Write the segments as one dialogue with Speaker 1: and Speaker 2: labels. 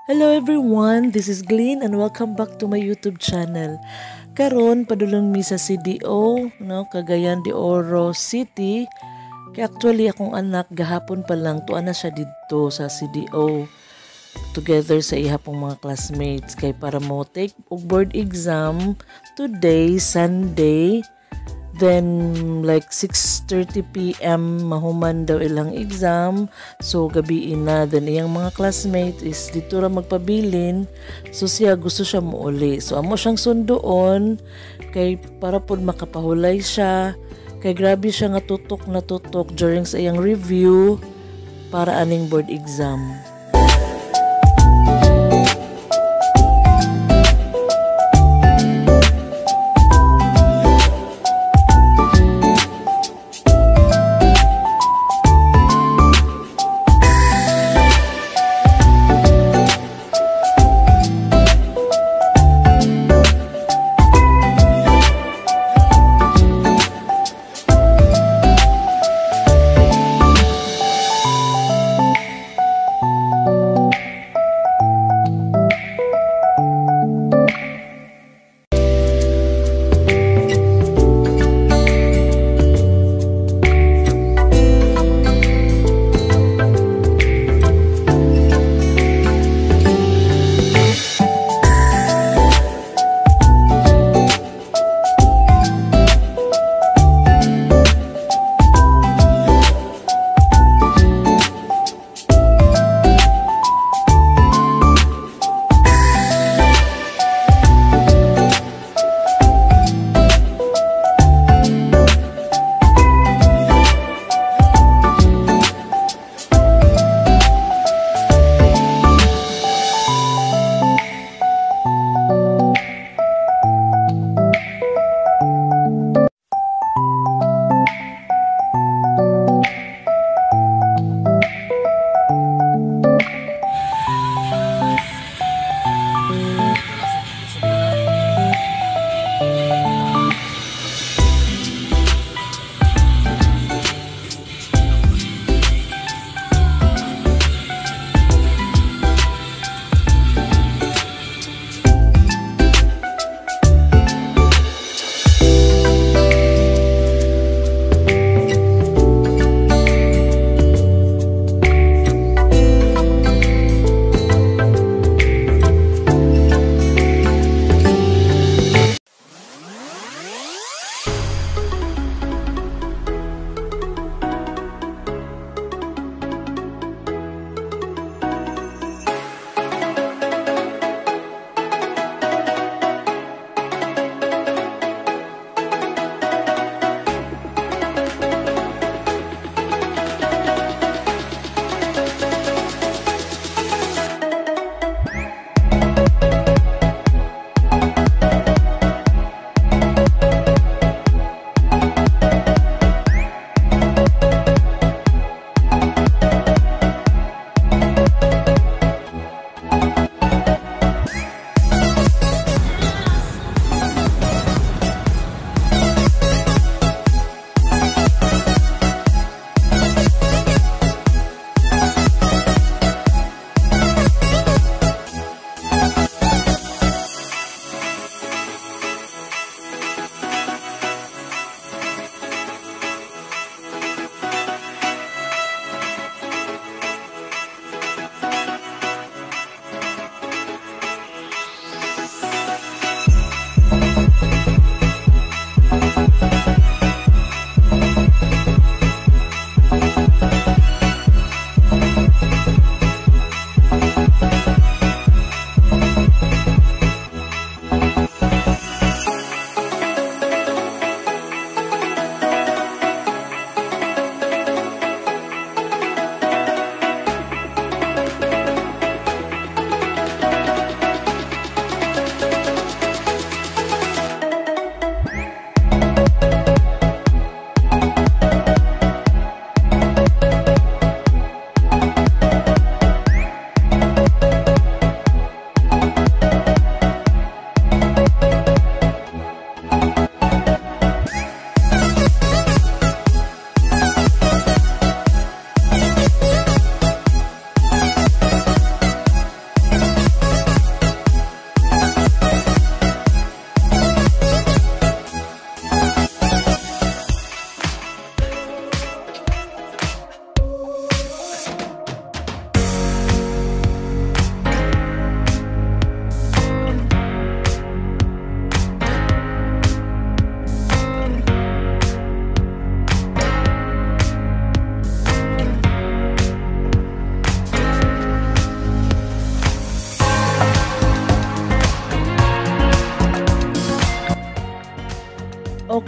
Speaker 1: Hello everyone, this is Glenn and welcome back to my YouTube channel. Karon padulong mi sa CDO, Cagayan de Oro City. Kaya actually akong anak gahapon pa lang tuwa na siya dito sa CDO together sa ihapong mga classmates kay para mo take board exam today Sunday. Then like 6:30 PM mahuman daw ilang exam. So gabi na. Then iyang mga classmates is dito ra magpabilin. So siya gusto siya muuli. So amo siyang sundoon kay para pod makapahulay siya. Kay grabe siya nga tutok na tutok during sa iyang review para aning board exam.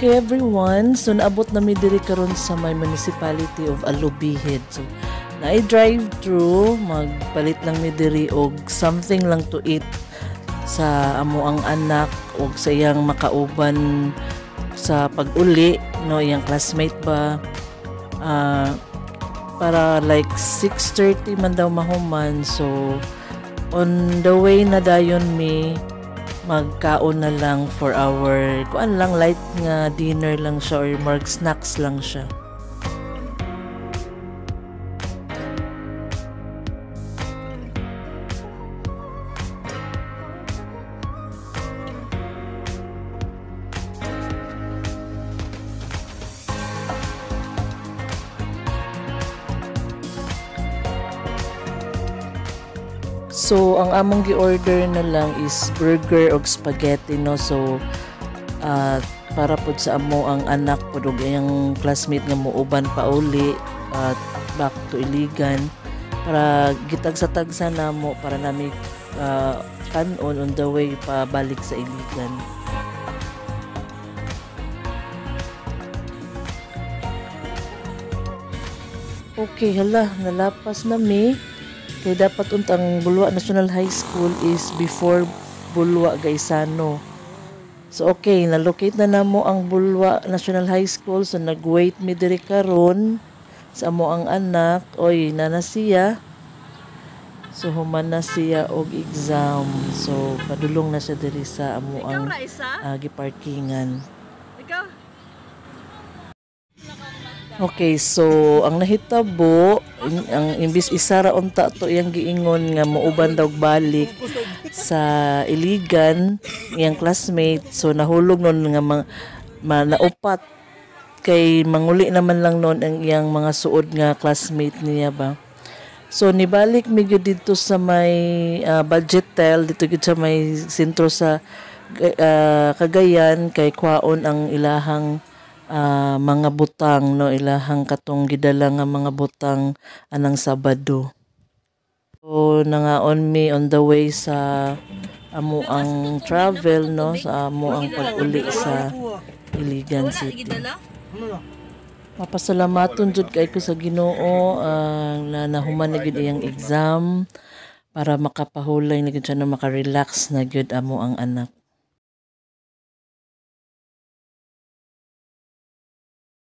Speaker 1: Okay everyone, so naabot na mi diri karon sa may municipality of Alubihid. So na drive through, magpalit lang mi diri og something lang to eat sa amo ang anak og sa iyang makauban sa pag-uli, no, iyang classmate ba. Para like 6:30 man daw mahuman. So on the way na dayon mi magkaon na lang for our kuan lang, light nga dinner lang siya or more snacks lang siya. So, ang among gi-order na lang is burger o spaghetti, no? So, para po sa amo ang anak po og iyang classmate nga muuban pa uli at back to Iligan para gitagsa-tagsa na mo para nami kanon on the way pa balik sa Iligan. Okay, hala, nalapas na mi. Kay dapat untang Bulwa National High School is before Bulwa Gaisano. So okay, na-locate na namo ang Bulwa National High School. So nag-wait mi diri karon sa amo ang anak. Oy, nana siya. So human na siya og exam. So padulong na siya diri sa amo ang giparkingan. Okay, so ang nahitabo, ang imbis isara unta to iyang giingon nga muuban daw balik sa Iligan, iyang classmate. So nahulog nun nga naupat kay manguli naman lang nun ang iyang mga suod nga classmate niya ba. So nibalik mi gyud dito sa may Budgetel, dito gyud sa may sentro sa Cagayan kay kwaon ang ilahang mga butang, no, ilahang katong gidala nga mga butang anang Sabado. So nangaon mi on the way sa amo ang travel, no, sa amo ang pag-uli sa Iligan City. Mapasalamaton jud kay ko sa Ginoo na nahuman na gyud iyang exam para makapahulay na gyud siya na makarelax na gyud amo ang anak.